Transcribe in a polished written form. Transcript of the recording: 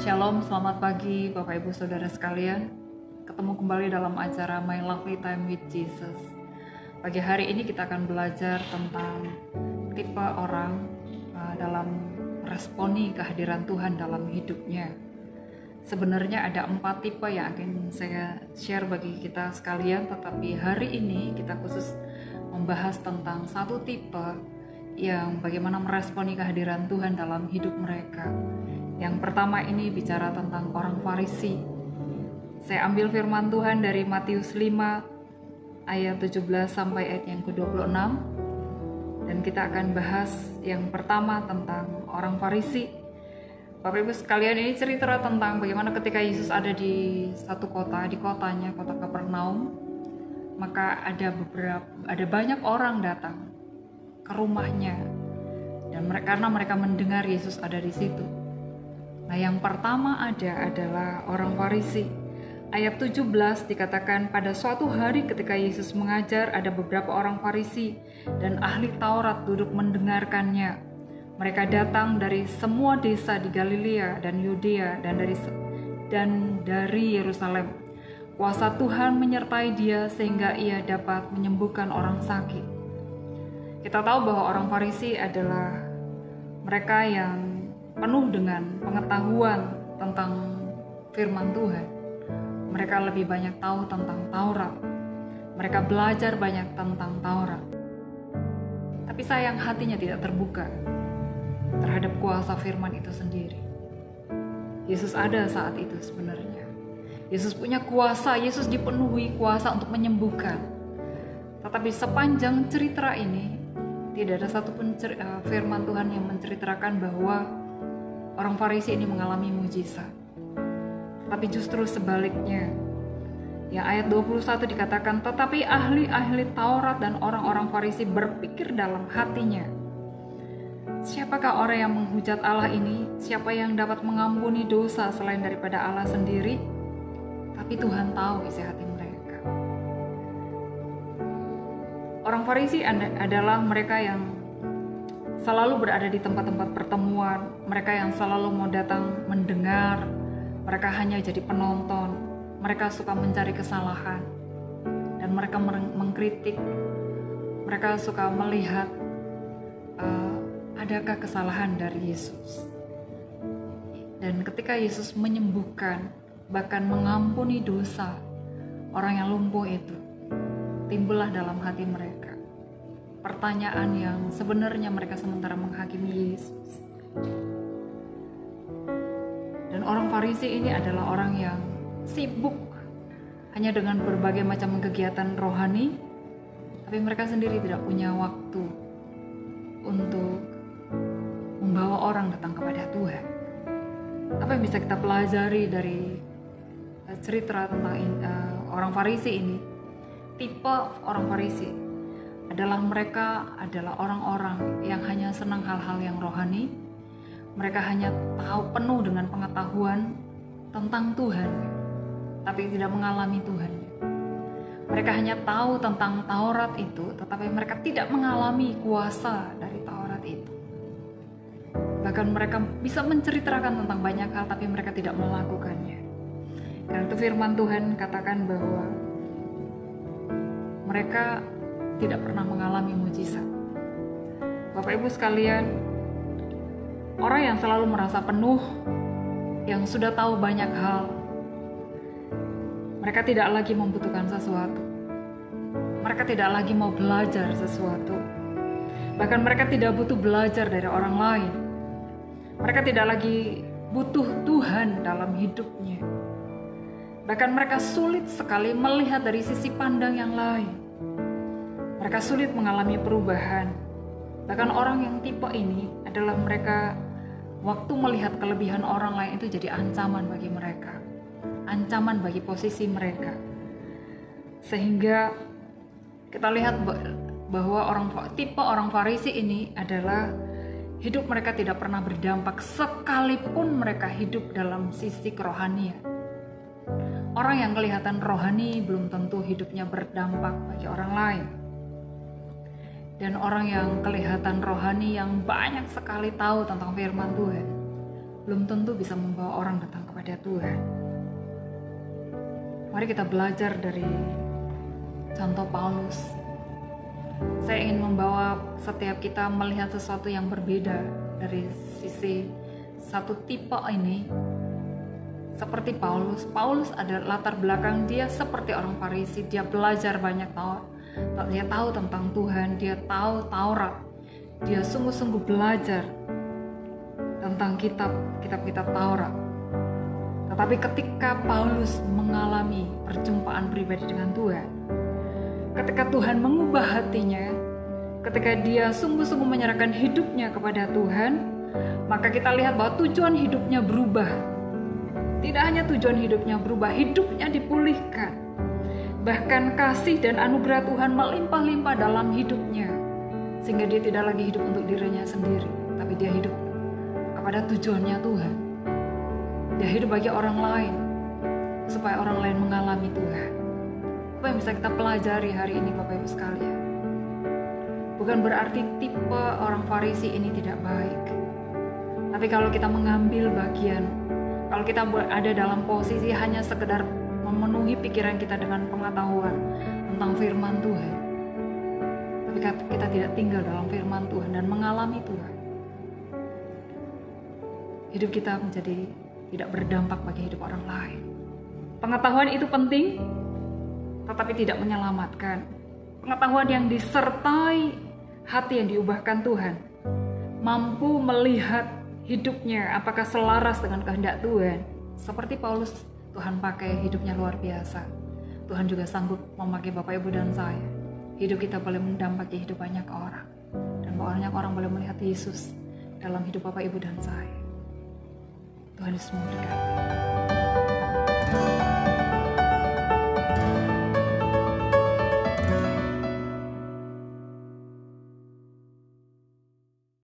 Shalom, selamat pagi Bapak Ibu Saudara sekalian. Ketemu kembali dalam acara My Lovely Time with Jesus. Pagi hari ini kita akan belajar tentang tipe orang dalam meresponi kehadiran Tuhan dalam hidupnya. Sebenarnya ada 4 tipe yang akan saya share bagi kita sekalian, tetapi hari ini kita khusus membahas tentang satu tipe yang bagaimana meresponi kehadiran Tuhan dalam hidup mereka. Yang pertama ini bicara tentang orang Farisi. Saya ambil firman Tuhan dari Matius 5 ayat 17 sampai ayat yang ke-26. Dan kita akan bahas yang pertama tentang orang Farisi. Bapak Ibu sekalian, ini cerita tentang bagaimana ketika Yesus ada di satu kota, di kotanya, kota Kapernaum, maka ada banyak orang datang ke rumahnya, dan karena mereka mendengar Yesus ada di situ. Nah, yang pertama adalah orang Farisi. Ayat 17 dikatakan, pada suatu hari ketika Yesus mengajar, ada beberapa orang Farisi dan ahli Taurat duduk mendengarkannya. Mereka datang dari semua desa di Galilea dan Yudea dan dari Yerusalem. Kuasa Tuhan menyertai dia sehingga ia dapat menyembuhkan orang sakit. Kita tahu bahwa orang Farisi adalah mereka yang penuh dengan pengetahuan tentang firman Tuhan. Mereka lebih banyak tahu tentang Taurat. Mereka belajar banyak tentang Taurat. Tapi sayang hatinya tidak terbuka terhadap kuasa firman itu sendiri. Yesus ada saat itu sebenarnya. Yesus punya kuasa, Yesus dipenuhi kuasa untuk menyembuhkan. Tetapi sepanjang cerita ini, tidak ada satupun firman Tuhan yang menceritakan bahwa orang Farisi ini mengalami mujizat. Tapi justru sebaliknya. Yang ayat 21 dikatakan, tetapi ahli-ahli Taurat dan orang-orang Farisi berpikir dalam hatinya, siapakah orang yang menghujat Allah ini? Siapa yang dapat mengampuni dosa selain daripada Allah sendiri? Tapi Tuhan tahu isi hati mereka. Orang Farisi adalah mereka yang selalu berada di tempat-tempat pertemuan, mereka yang selalu mau datang mendengar, mereka hanya jadi penonton, mereka suka mencari kesalahan, dan mereka mengkritik, mereka suka melihat adakah kesalahan dari Yesus. Dan ketika Yesus menyembuhkan, bahkan mengampuni dosa orang yang lumpuh itu, timbullah dalam hati mereka pertanyaan yang sebenarnya mereka sementara menghakimi Yesus. Dan orang Farisi ini adalah orang yang sibuk hanya dengan berbagai macam kegiatan rohani, tapi mereka sendiri tidak punya waktu untuk membawa orang datang kepada Tuhan. Apa yang bisa kita pelajari dari cerita tentang orang Farisi ini? Tipe orang Farisi adalah mereka adalah orang-orang yang hanya senang hal-hal yang rohani. Mereka hanya tahu penuh dengan pengetahuan tentang Tuhan, tapi tidak mengalami Tuhan. Mereka hanya tahu tentang Taurat itu, tetapi mereka tidak mengalami kuasa dari Taurat itu. Bahkan mereka bisa menceritakan tentang banyak hal, tapi mereka tidak melakukannya. Karena itu firman Tuhan katakan bahwa mereka tidak pernah mengalami mujizat. Bapak Ibu sekalian, orang yang selalu merasa penuh, yang sudah tahu banyak hal, mereka tidak lagi membutuhkan sesuatu. Mereka tidak lagi mau belajar sesuatu. Bahkan mereka tidak butuh belajar dari orang lain. Mereka tidak lagi butuh Tuhan dalam hidupnya. Bahkan mereka sulit sekali melihat dari sisi pandang yang lain. Mereka sulit mengalami perubahan. Bahkan orang yang tipe ini adalah mereka waktu melihat kelebihan orang lain itu jadi ancaman bagi mereka. Ancaman bagi posisi mereka. Sehingga kita lihat bahwa tipe orang Farisi ini adalah hidup mereka tidak pernah berdampak sekalipun mereka hidup dalam sisi kerohanian. Orang yang kelihatan rohani belum tentu hidupnya berdampak bagi orang lain. Dan orang yang kelihatan rohani yang banyak sekali tahu tentang firman Tuhan belum tentu bisa membawa orang datang kepada Tuhan. Mari kita belajar dari contoh Paulus. Saya ingin membawa setiap kita melihat sesuatu yang berbeda dari sisi satu tipe ini. Seperti Paulus. Paulus ada latar belakang dia seperti orang Farisi. Dia belajar banyak dia tahu tentang Tuhan, dia tahu Taurat. Dia sungguh-sungguh belajar tentang kitab-kitab Taurat. Tetapi ketika Paulus mengalami perjumpaan pribadi dengan Tuhan, ketika Tuhan mengubah hatinya, ketika dia sungguh-sungguh menyerahkan hidupnya kepada Tuhan, maka kita lihat bahwa tujuan hidupnya berubah. Tidak hanya tujuan hidupnya berubah, hidupnya dipulihkan. Bahkan kasih dan anugerah Tuhan melimpah-limpah dalam hidupnya. Sehingga dia tidak lagi hidup untuk dirinya sendiri, tapi dia hidup kepada tujuannya Tuhan. Dia hidup bagi orang lain, supaya orang lain mengalami Tuhan. Apa yang bisa kita pelajari hari ini Bapak Ibu sekalian? Bukan berarti tipe orang Farisi ini tidak baik. Tapi kalau kita mengambil bagian, kalau kita ada dalam posisi hanya sekedar memenuhi pikiran kita dengan pengetahuan tentang firman Tuhan, tapi kita tidak tinggal dalam firman Tuhan dan mengalami Tuhan, hidup kita menjadi tidak berdampak bagi hidup orang lain. Pengetahuan itu penting, tetapi tidak menyelamatkan. Pengetahuan yang disertai hati yang diubahkan Tuhan, mampu melihat hidupnya apakah selaras dengan kehendak Tuhan. Seperti Paulus, Tuhan pakai hidupnya luar biasa. Tuhan juga sanggup memakai Bapak Ibu dan saya. Hidup kita boleh mendampaki hidup banyak orang, dan banyak orang boleh melihat Yesus dalam hidup Bapak Ibu dan saya. Tuhan Yesus memberkati.